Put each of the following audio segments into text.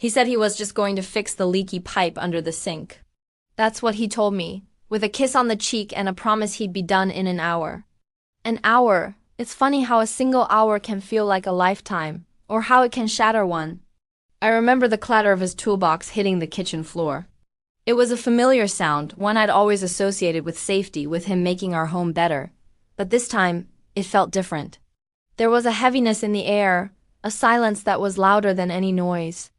He said he was just going to fix the leaky pipe under the sink. That's what he told me, with a kiss on the cheek and a promise he'd be done in an hour. An hour. It's funny how a single hour can feel like a lifetime, or how it can shatter one. I remember the clatter of his toolbox hitting the kitchen floor. It was a familiar sound, one I'd always associated with safety, with him making our home better. But this time, it felt different. There was a heaviness in the air, a silence that was louder than any noise.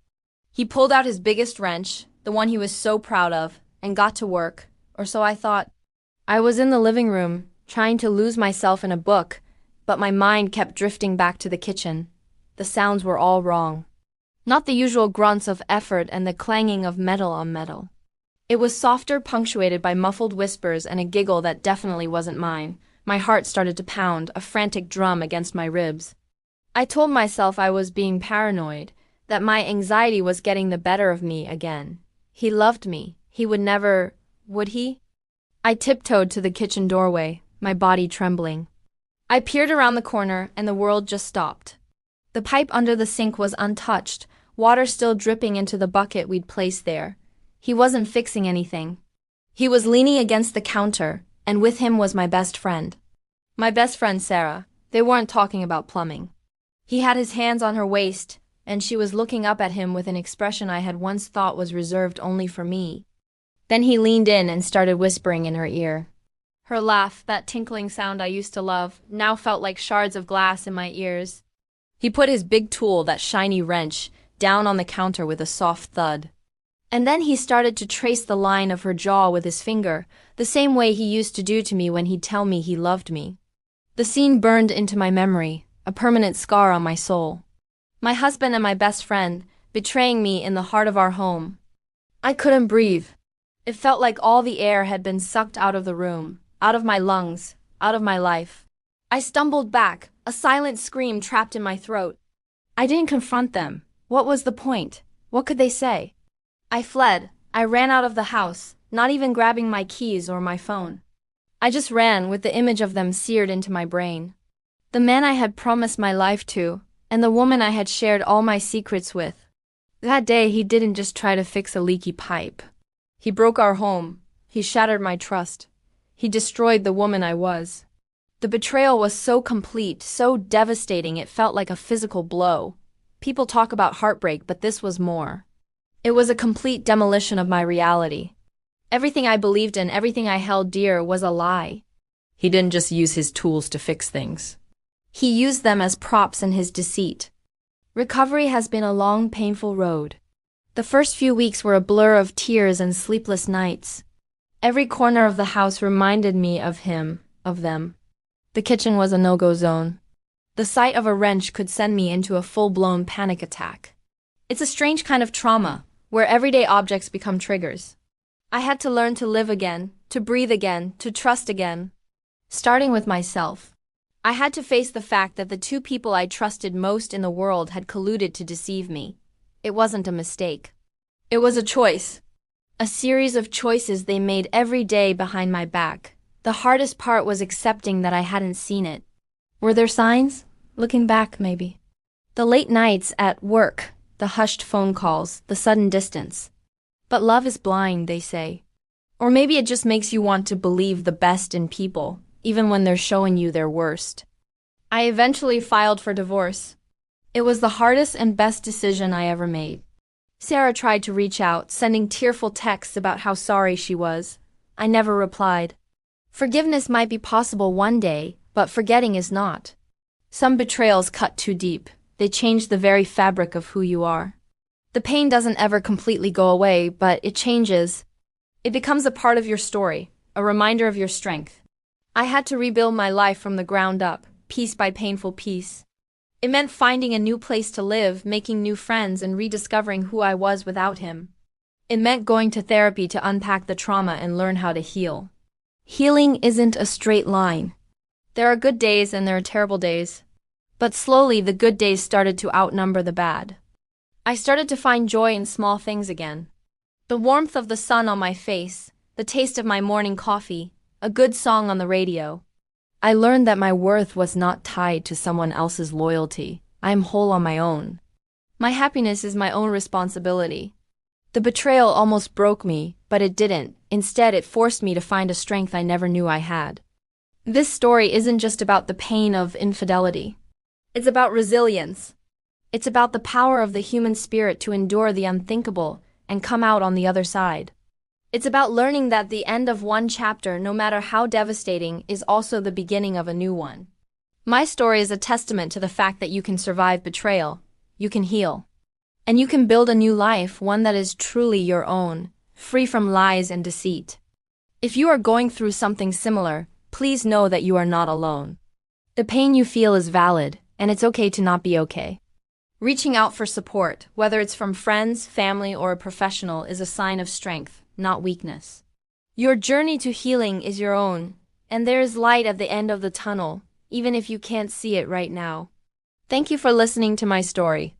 He pulled out his biggest wrench, the one he was so proud of, and got to work, or so I thought. I was in the living room, trying to lose myself in a book, but my mind kept drifting back to the kitchen. The sounds were all wrong. Not the usual grunts of effort and the clanging of metal on metal. It was softer, punctuated by muffled whispers and a giggle that definitely wasn't mine. My heart started to pound, a frantic drum against my ribs. I told myself I was being paranoid, that my anxiety was getting the better of me again. He loved me. He would never, would he? I tiptoed to the kitchen doorway, my body trembling. I peered around the corner and the world just stopped. The pipe under the sink was untouched, water still dripping into the bucket we'd placed there. He wasn't fixing anything. He was leaning against the counter, and with him was my best friend. My best friend Sarah. They weren't talking about plumbing. He had his hands on her waist, and she was looking up at him with an expression I had once thought was reserved only for me. Then he leaned in and started whispering in her ear. Her laugh, that tinkling sound I used to love, now felt like shards of glass in my ears. He put his big tool, that shiny wrench, down on the counter with a soft thud. And then he started to trace the line of her jaw with his finger, the same way he used to do to me when he'd tell me he loved me. The scene burned into my memory, a permanent scar on my soul. My husband and my best friend, betraying me in the heart of our home. I couldn't breathe. It felt like all the air had been sucked out of the room, out of my lungs, out of my life. I stumbled back, a silent scream trapped in my throat. I didn't confront them. What was the point? What could they say? I fled. I ran out of the house, not even grabbing my keys or my phone. I just ran with the image of them seared into my brain. The man I had promised my life to, and the woman I had shared all my secrets with. That day he didn't just try to fix a leaky pipe. He broke our home. He shattered my trust. He destroyed the woman I was. The betrayal was so complete, so devastating it felt like a physical blow. People talk about heartbreak, but this was more. It was a complete demolition of my reality. Everything I believed in, everything I held dear was a lie. He didn't just use his tools to fix things. He used them as props in his deceit. Recovery has been a long, painful road. The first few weeks were a blur of tears and sleepless nights. Every corner of the house reminded me of him, of them. The kitchen was a no-go zone. The sight of a wrench could send me into a full-blown panic attack. It's a strange kind of trauma, where everyday objects become triggers. I had to learn to live again, to breathe again, to trust again. Starting with myself. I had to face the fact that the two people I trusted most in the world had colluded to deceive me. It wasn't a mistake. It was a choice. A series of choices they made every day behind my back. The hardest part was accepting that I hadn't seen it. Were there signs? Looking back, maybe. The late nights at work, the hushed phone calls, the sudden distance. But love is blind, they say. Or maybe it just makes you want to believe the best in people, even when they're showing you their worst. I eventually filed for divorce. It was the hardest and best decision I ever made. Sarah tried to reach out, sending tearful texts about how sorry she was. I never replied. Forgiveness might be possible one day, but forgetting is not. Some betrayals cut too deep. They change the very fabric of who you are. The pain doesn't ever completely go away, but it changes. It becomes a part of your story, a reminder of your strength. I had to rebuild my life from the ground up, piece by painful piece. It meant finding a new place to live, making new friends, and rediscovering who I was without him. It meant going to therapy to unpack the trauma and learn how to heal. Healing isn't a straight line. There are good days and there are terrible days. But slowly the good days started to outnumber the bad. I started to find joy in small things again. The warmth of the sun on my face, the taste of my morning coffee, a good song on the radio. I learned that my worth was not tied to someone else's loyalty. I am whole on my own. My happiness is my own responsibility. The betrayal almost broke me, but it didn't. Instead, it forced me to find a strength I never knew I had. This story isn't just about the pain of infidelity. It's about resilience. It's about the power of the human spirit to endure the unthinkable and come out on the other side. It's about learning that the end of one chapter, no matter how devastating, is also the beginning of a new one. My story is a testament to the fact that you can survive betrayal, you can heal, and you can build a new life, one that is truly your own, free from lies and deceit. If you are going through something similar, please know that you are not alone. The pain you feel is valid, and it's okay to not be okay. Reaching out for support, whether it's from friends, family, or a professional, is a sign of strength, not weakness. Your journey to healing is your own, and there is light at the end of the tunnel, even if you can't see it right now. Thank you for listening to my story.